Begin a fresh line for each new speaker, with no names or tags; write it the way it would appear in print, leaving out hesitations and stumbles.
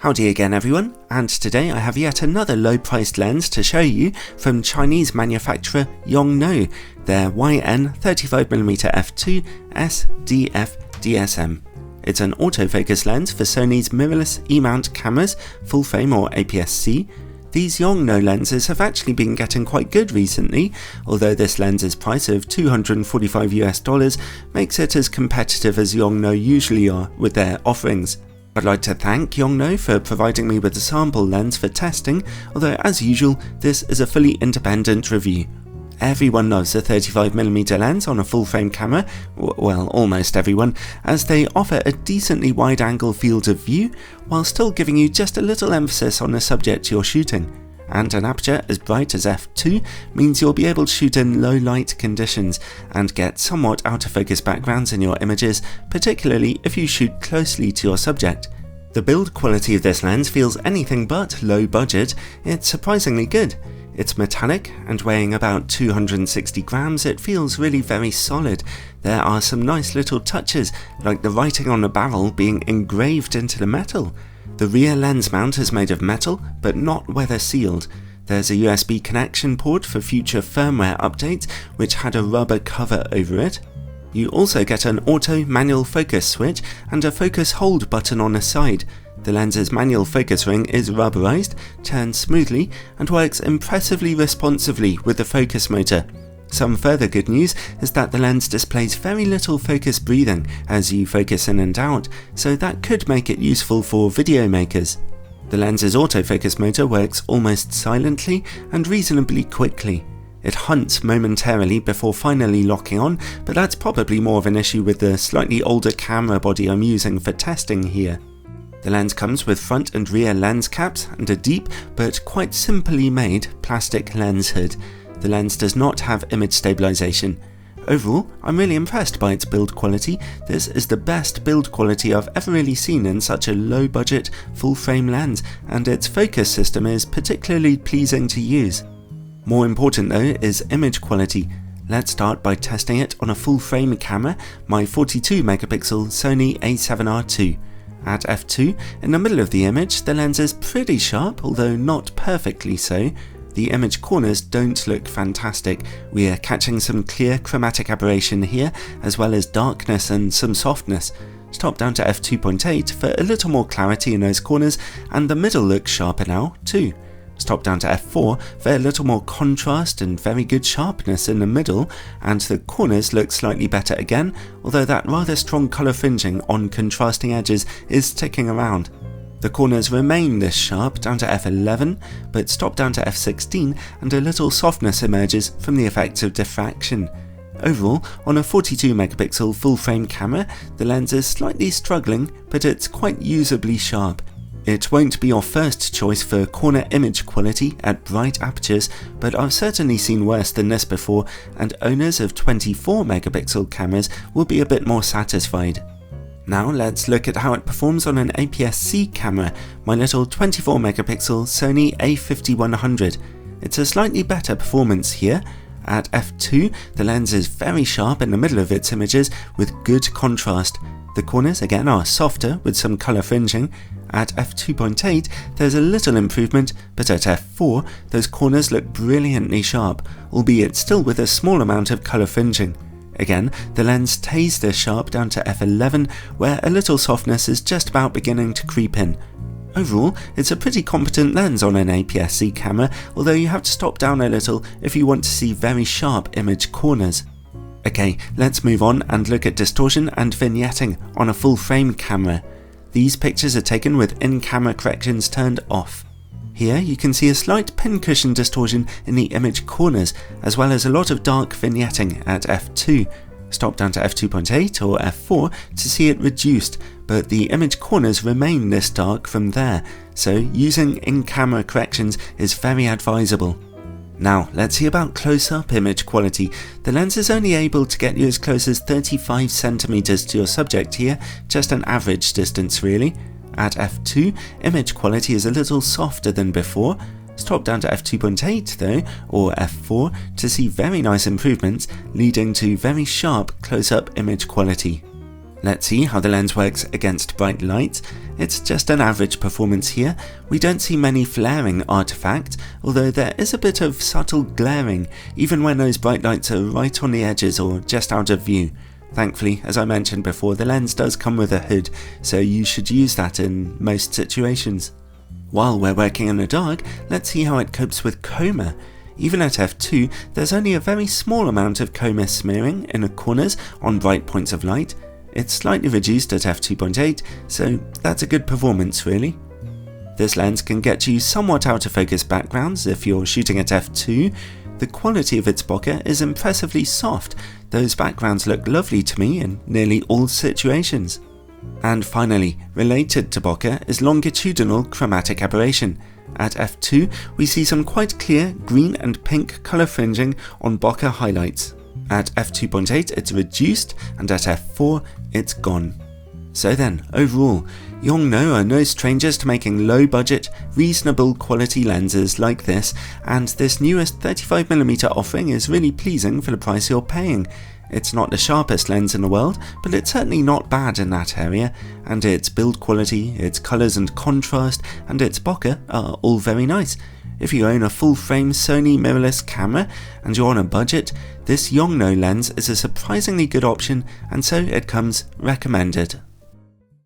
Howdy again everyone, and today I have yet another low-priced lens to show you from Chinese manufacturer Yongnuo, their YN 35mm f2 S DF DSM. It's an autofocus lens for Sony's mirrorless E-mount cameras, full frame or APS-C. These Yongnuo lenses have actually been getting quite good recently, although this lens's price of $245 makes it as competitive as Yongnuo usually are with their offerings. I'd like to thank Yongnuo for providing me with a sample lens for testing, although as usual this is a fully independent review. Everyone loves a 35mm lens on a full frame camera, well almost everyone, as they offer a decently wide angle field of view while still giving you just a little emphasis on the subject you're shooting. And an aperture as bright as f2 means you'll be able to shoot in low light conditions and get somewhat out of focus backgrounds in your images, particularly if you shoot closely to your subject. The build quality of this lens feels anything but low budget. It's surprisingly good. It's metallic and weighing about 260 grams, it feels really very solid. There are some nice little touches, like the writing on the barrel being engraved into the metal. The rear lens mount is made of metal, but not weather sealed. There's a USB connection port for future firmware updates, which had a rubber cover over it. You also get an auto manual focus switch and a focus hold button on the side. The lens's manual focus ring is rubberized, turns smoothly, and works impressively responsively with the focus motor. Some further good news is that the lens displays very little focus breathing as you focus in and out, so that could make it useful for video makers. The lens's autofocus motor works almost silently and reasonably quickly. It hunts momentarily before finally locking on, but that's probably more of an issue with the slightly older camera body I'm using for testing here. The lens comes with front and rear lens caps and a deep but quite simply made plastic lens hood. The lens does not have image stabilization. Overall, I'm really impressed by its build quality. This is the best build quality I've ever really seen in such a low budget full frame lens, and its focus system is particularly pleasing to use. More important though is image quality. Let's start by testing it on a full frame camera, my 42MP Sony A7R II. At f2, in the middle of the image, the lens is pretty sharp, although not perfectly so. The image corners don't look fantastic. We are catching some clear chromatic aberration here, as well as darkness and some softness. Stop down to f2.8 for a little more clarity in those corners, and the middle looks sharper now too. Stop down to f4 for a little more contrast and very good sharpness in the middle, and the corners look slightly better again, although that rather strong colour fringing on contrasting edges is sticking around. The corners remain this sharp down to f11, but stop down to f16 and a little softness emerges from the effects of diffraction. Overall, on a 42MP full frame camera, the lens is slightly struggling, but it's quite usably sharp. It won't be your first choice for corner image quality at bright apertures, but I've certainly seen worse than this before, and owners of 24MP cameras will be a bit more satisfied. Now let's look at how it performs on an APS-C camera, my little 24MP Sony a5100. It's a slightly better performance here. At f2, the lens is very sharp in the middle of its images with good contrast. The corners again are softer with some colour fringing. At f2.8 there's a little improvement, but at f4 those corners look brilliantly sharp, albeit still with a small amount of colour fringing. Again, the lens stays this sharp down to f11, where a little softness is just about beginning to creep in. Overall, it's a pretty competent lens on an APS-C camera, although you have to stop down a little if you want to see very sharp image corners. Okay, let's move on and look at distortion and vignetting on a full frame camera. These pictures are taken with in-camera corrections turned off. Here you can see a slight pincushion distortion in the image corners, as well as a lot of dark vignetting at f2. Stop down to f2.8 or f4 to see it reduced, but the image corners remain this dark from there, so using in-camera corrections is very advisable. Now let's see about close-up image quality. The lens is only able to get you as close as 35cm to your subject here, just an average distance really. At f2, image quality is a little softer than before. Stop down to f2.8 though, or f4, to see very nice improvements, leading to very sharp close-up image quality. Let's see how the lens works against bright light. It's just an average performance here. We don't see many flaring artifacts, although there is a bit of subtle glaring, even when those bright lights are right on the edges or just out of view. Thankfully, as I mentioned before, the lens does come with a hood, so you should use that in most situations. While we're working in the dark, let's see how it copes with chroma. Even at f2, there's only a very small amount of chroma smearing in the corners on bright points of light. It's slightly reduced at f2.8, so that's a good performance really. This lens can get you somewhat out of focus backgrounds if you're shooting at f2. The quality of its bokeh is impressively soft. Those backgrounds look lovely to me in nearly all situations. And finally, related to bokeh is longitudinal chromatic aberration. At f2, we see some quite clear green and pink colour fringing on bokeh highlights. At f2.8 it's reduced, and at f4 it's gone. So then, overall, Yongnuo are no strangers to making low-budget, reasonable quality lenses like this, and this newest 35mm offering is really pleasing for the price you're paying. It's not the sharpest lens in the world, but it's certainly not bad in that area, and its build quality, its colours and contrast, and its bokeh are all very nice. If you own a full-frame Sony mirrorless camera and you're on a budget, this Yongnuo lens is a surprisingly good option, and so it comes recommended.